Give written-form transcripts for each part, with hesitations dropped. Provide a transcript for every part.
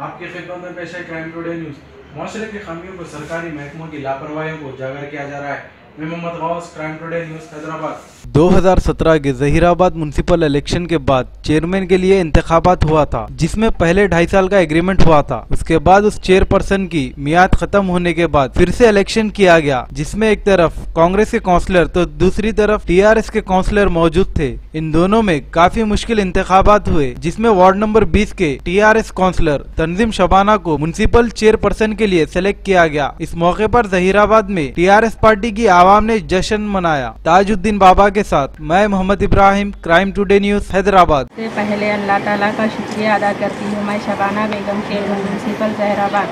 आपकी खिदमत में पेश है क्राइम टुडे न्यूज़। मुआशरे की खामियों को सरकारी महकमों की लापरवाहियों को उजागर किया जा रहा है। मैं Mohammed Ghouse, crime today news, Hyderabad. 2017 के जहीराबाद म्युनिसिपल इलेक्शन के बाद चेयरमैन के लिए इंतखाबात हुआ था, जिसमें पहले 2.5 साल का एग्रीमेंट हुआ था। उसके बाद उस चेयरपर्सन की मियाद खत्म होने के बाद फिर से इलेक्शन किया गया, जिसमें एक तरफ कांग्रेस के काउंसलर तो दूसरी तरफ टीआरएस के काउंसलर मौजूद थे। इन दोनों में काफी मुश्किल इंतखाबात हुए, जिसमें वार्ड नंबर 20 के टीआरएस काउंसलर तंजीम शबाना को म्युनिसिपल चेयरपर्सन के लिए सेलेक्ट किया गया। इस मौके पर जहीराबाद में टीआरएस पार्टी की आवाम ने जश्न मनाया। ताजुद्दीन बाबा के साथ मैं Mohammed Ibrahim, crime today news, Hyderabad. से पहले अल्लाह ताला का शुक्रिया अदा करती हूँ। मैं शबाना बेगम के म्युनिसिपल जहीराबाद,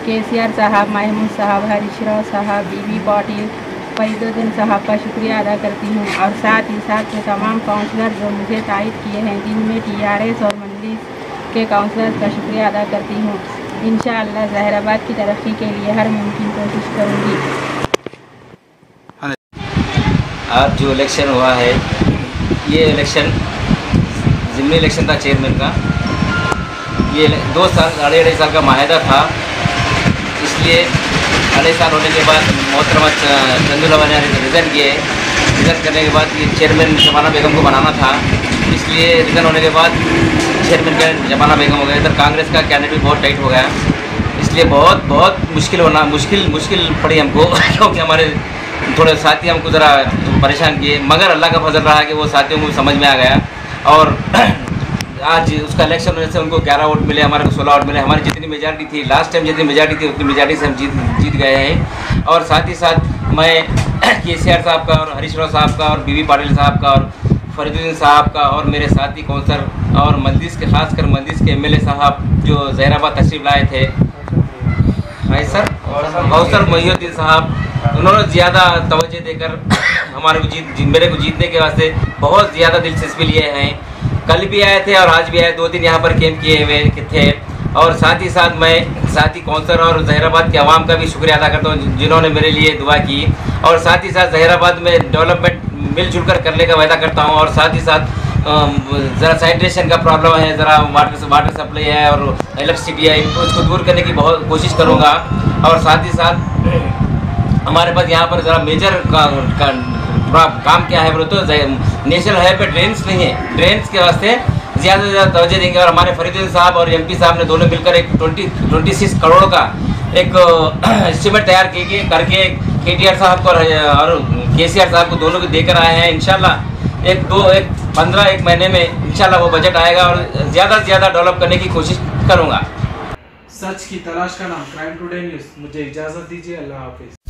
केसीआर साहब, महमूद साहब, हरीश राव साहब, बीबी पाटिल, फरीदुद्दीन साहब का शुक्रिया अदा करती हूँ और साथ ही साथ के तमाम काउंसलर जो मुझे तायद किए हैं, जिनमें टीआरएस और मंडलीस के काउंसलर का शुक्रिया अदा करती हूँ। इंशाअल्लाह जहीराबाद की तरक्की के लिए हर मुमकिन कोशिश करूँगी। आज जो इलेक्शन हुआ है, ये इलेक्शन ज़िमनी इलेक्शन था चेयरमैन का। ये 2 साल, 2.5 साल का माहिदा था। इसलिए 2.5 साल होने के बाद मोहतरमा चंदुला ने रिज़ाइन किए। रिज़ाइन करने के बाद ये चेयरमैन शबाना बेगम को बनाना था। इसलिए रिज़ाइन होने के बाद चेयरमैन का शबाना बेगम हो गया। इधर कांग्रेस का कैंडिडेट भी बहुत टाइट हो गया। इसलिए बहुत मुश्किल पड़ी हमको क्योंकि हमारे थोड़े साथी हमको ज़रा परेशान किए, मगर अल्लाह का फजल रहा कि वो साथियों को समझ में आ गया। और आज उसका इलेक्शन होने से उनको 11 वोट मिले, हमारे को 16 वोट मिले। हमारी जितनी मेजॉरिटी थी, लास्ट टाइम जितनी मेजॉरिटी थी, उतनी मेजॉरिटी से हम जीत गए हैं। और साथ ही साथ मैं केसीआर साहब का और हरीश राव साहब का और बीबी पाटिल साहब का और फरीदुद्दीन साहब का और मेरे साथी काउंसलर और मंदिस के, खासकर मंदिस के एमएलए साहब जो जहीराबाद तशरीफ लाए थे, भाई सर काउंसलर मोहिउद्दीन साहब, उन्होंने ज़्यादा तवज्जो देकर मेरे को जीतने के वास्ते बहुत ज़्यादा दिलचस्पी लिए हैं। कल भी आए थे और आज भी आए, 2 दिन यहाँ पर कैंप किए हुए थे। और साथ ही साथ मैं साथी काउंसलर और जहीराबाद के अवाम का भी शुक्रिया अदा करता हूँ, जिन्होंने मेरे लिए दुआ की। और साथ ही साथ जहीराबाद में डेवलपमेंट मिलजुल कर करने का वायदा करता हूँ। और साथ ही साथ ज़रा सैनिटेशन का प्रॉब्लम है, ज़रा वाटर सप्लाई है और इलेक्ट्रिसिटी है, उसको दूर करने की बहुत कोशिश करूँगा। और साथ ही साथ हमारे पास यहाँ पर ज़रा मेजर काम क्या है बोलो तो नेशनल हाईवे पे ड्रेन्स नहीं है। ड्रेन्स के वास्ते ज़्यादा से ज़्यादा तवज्जो देंगे। और हमारे फरीदुद्दीन साहब और एमपी साहब ने दोनों मिलकर एक 26 करोड़ का एक एस्टीमेट तैयार करके केटीआर साहब को और केसीआर साहब को दोनों को देकर आए हैं। इंशाल्लाह एक महीने में इंशाल्लाह वो बजट आएगा और ज़्यादा से ज़्यादा डेवलप करने की कोशिश करूँगा। सच की तलाश का नाम क्राइम टुडे न्यूज़। मुझे इजाज़त दीजिए। अल्लाह हाफिज़।